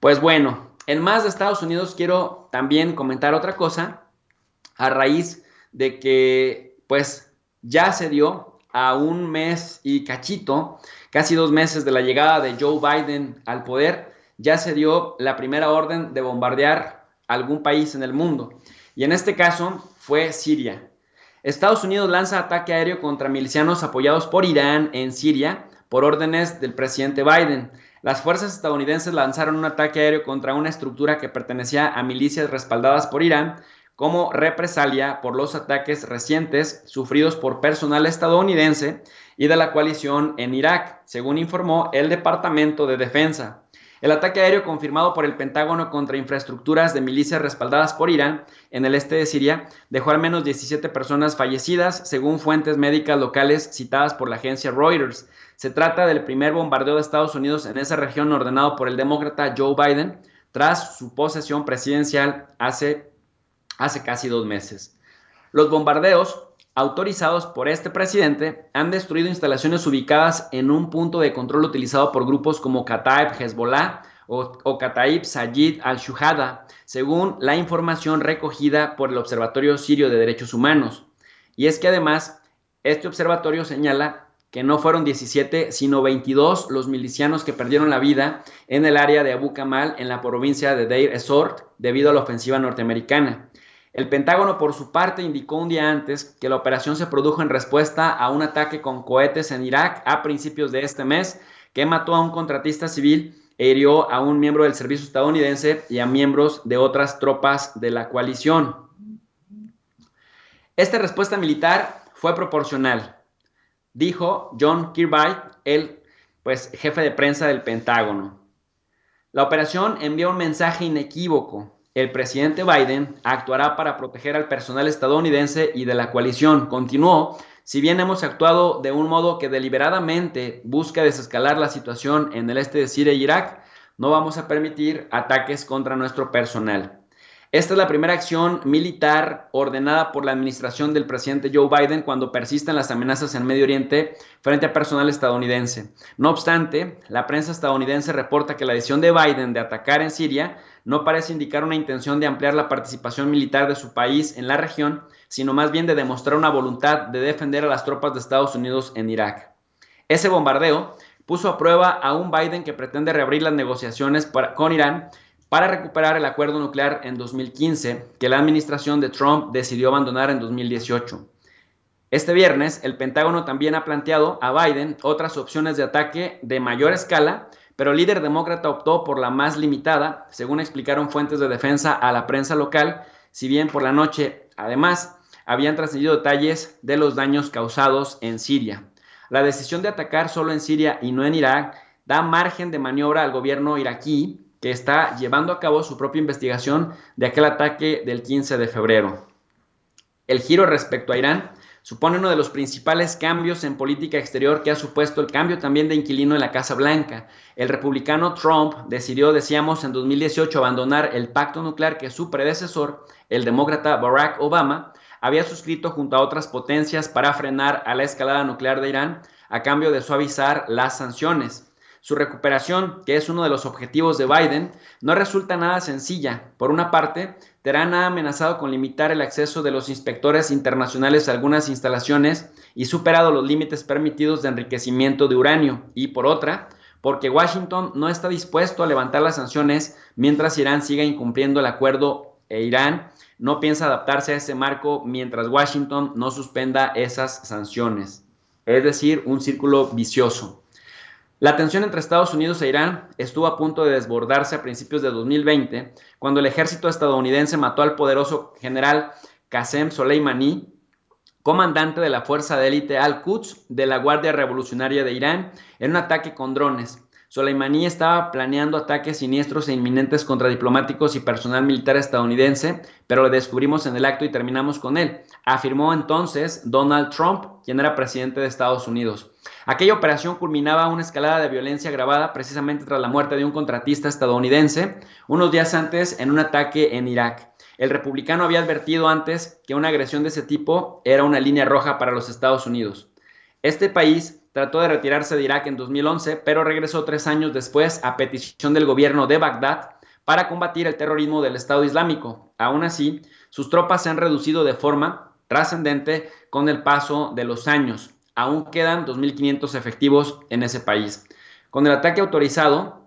Pues bueno, en más de Estados Unidos quiero también comentar otra cosa a raíz de que pues ya se dio a un mes y cachito, casi 2 meses de la llegada de Joe Biden al poder, ya se dio la primera orden de bombardear algún país en el mundo. Y en este caso fue Siria. Estados Unidos lanza ataque aéreo contra milicianos apoyados por Irán en Siria por órdenes del presidente Biden. Las fuerzas estadounidenses lanzaron un ataque aéreo contra una estructura que pertenecía a milicias respaldadas por Irán como represalia por los ataques recientes sufridos por personal estadounidense y de la coalición en Irak, según informó el Departamento de Defensa. El ataque aéreo confirmado por el Pentágono contra infraestructuras de milicias respaldadas por Irán en el este de Siria dejó al menos 17 personas fallecidas, según fuentes médicas locales citadas por la agencia Reuters. Se trata del primer bombardeo de Estados Unidos en esa región ordenado por el demócrata Joe Biden tras su posesión presidencial hace casi 2 meses. Los bombardeos autorizados por este presidente han destruido instalaciones ubicadas en un punto de control utilizado por grupos como Kataib Hezbollah o Kataib Sayyid al-Shuhada, según la información recogida por el Observatorio Sirio de Derechos Humanos. Y es que además, este observatorio señala que no fueron 17, sino 22 los milicianos que perdieron la vida en el área de Abu Kamal, en la provincia de Deir ez-Zor, debido a la ofensiva norteamericana. El Pentágono, por su parte, indicó un día antes que la operación se produjo en respuesta a un ataque con cohetes en Irak a principios de este mes, que mató a un contratista civil e hirió a un miembro del servicio estadounidense y a miembros de otras tropas de la coalición. Esta respuesta militar fue proporcional, dijo John Kirby, el jefe de prensa del Pentágono. La operación envió un mensaje inequívoco. El presidente Biden actuará para proteger al personal estadounidense y de la coalición. Continuó, si bien hemos actuado de un modo que deliberadamente busca desescalar la situación en el este de Siria e Irak, no vamos a permitir ataques contra nuestro personal. Esta es la primera acción militar ordenada por la administración del presidente Joe Biden cuando persisten las amenazas en Medio Oriente frente a personal estadounidense. No obstante, la prensa estadounidense reporta que la decisión de Biden de atacar en Siria no parece indicar una intención de ampliar la participación militar de su país en la región, sino más bien de demostrar una voluntad de defender a las tropas de Estados Unidos en Irak. Ese bombardeo puso a prueba a un Biden que pretende reabrir las negociaciones con Irán para recuperar el acuerdo nuclear en 2015 que la administración de Trump decidió abandonar en 2018. Este viernes, el Pentágono también ha planteado a Biden otras opciones de ataque de mayor escala, pero el líder demócrata optó por la más limitada, según explicaron fuentes de defensa a la prensa local, si bien por la noche, además, habían trascendido detalles de los daños causados en Siria. La decisión de atacar solo en Siria y no en Irak da margen de maniobra al gobierno iraquí, que está llevando a cabo su propia investigación de aquel ataque del 15 de febrero. El giro respecto a Irán supone uno de los principales cambios en política exterior que ha supuesto el cambio también de inquilino en la Casa Blanca. El republicano Trump decidió, decíamos, en 2018 abandonar el pacto nuclear que su predecesor, el demócrata Barack Obama, había suscrito junto a otras potencias para frenar a la escalada nuclear de Irán a cambio de suavizar las sanciones. Su recuperación, que es uno de los objetivos de Biden, no resulta nada sencilla. Por una parte, Teherán ha amenazado con limitar el acceso de los inspectores internacionales a algunas instalaciones y superado los límites permitidos de enriquecimiento de uranio. Y por otra, porque Washington no está dispuesto a levantar las sanciones mientras Irán siga incumpliendo el acuerdo e Irán no piensa adaptarse a ese marco mientras Washington no suspenda esas sanciones. Es decir, un círculo vicioso. La tensión entre Estados Unidos e Irán estuvo a punto de desbordarse a principios de 2020, cuando el ejército estadounidense mató al poderoso general Qasem Soleimani, comandante de la fuerza de élite Al-Quds de la Guardia Revolucionaria de Irán, en un ataque con drones. Soleimani estaba planeando ataques siniestros e inminentes contra diplomáticos y personal militar estadounidense, pero lo descubrimos en el acto y terminamos con él, afirmó entonces Donald Trump, quien era presidente de Estados Unidos. Aquella operación culminaba una escalada de violencia agravada precisamente tras la muerte de un contratista estadounidense unos días antes en un ataque en Irak. El republicano había advertido antes que una agresión de ese tipo era una línea roja para los Estados Unidos. Este país trató de retirarse de Irak en 2011, pero regresó 3 años después a petición del gobierno de Bagdad para combatir el terrorismo del Estado Islámico. Aún así, sus tropas se han reducido de forma trascendente con el paso de los años. Aún quedan 2.500 efectivos en ese país. Con el ataque autorizado,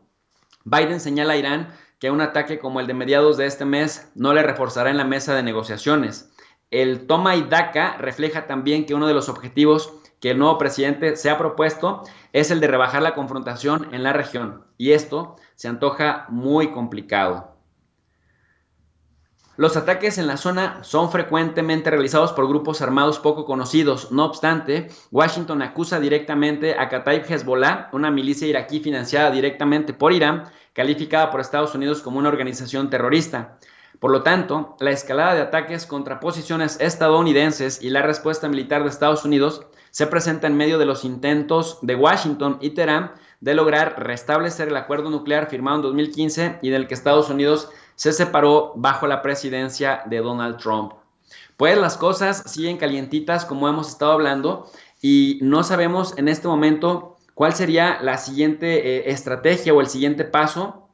Biden señala a Irán que un ataque como el de mediados de este mes no le reforzará en la mesa de negociaciones. El toma y daca refleja también que uno de los objetivos que el nuevo presidente se ha propuesto es el de rebajar la confrontación en la región, y esto se antoja muy complicado. Los ataques en la zona son frecuentemente realizados por grupos armados poco conocidos. No obstante, Washington acusa directamente a Kataib Hezbollah, una milicia iraquí financiada directamente por Irán, calificada por Estados Unidos como una organización terrorista. Por lo tanto, la escalada de ataques contra posiciones estadounidenses y la respuesta militar de Estados Unidos se presenta en medio de los intentos de Washington y Teherán de lograr restablecer el acuerdo nuclear firmado en 2015 y del que Estados Unidos se separó bajo la presidencia de Donald Trump. Pues las cosas siguen calientitas, como hemos estado hablando, y no sabemos en este momento cuál sería la siguiente estrategia o el siguiente paso,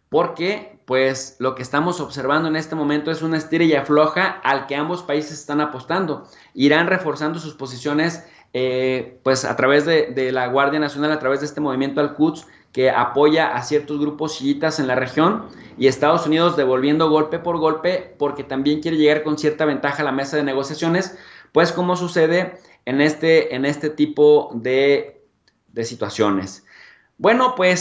porque pues lo que estamos observando en este momento es una estira y afloja al que ambos países están apostando. Irán reforzando sus posiciones pues a través de la Guardia Nacional, a través de este movimiento Al-Quds, que apoya a ciertos grupos chiitas en la región, y Estados Unidos devolviendo golpe por golpe porque también quiere llegar con cierta ventaja a la mesa de negociaciones, pues como sucede en este tipo de situaciones. Bueno, pues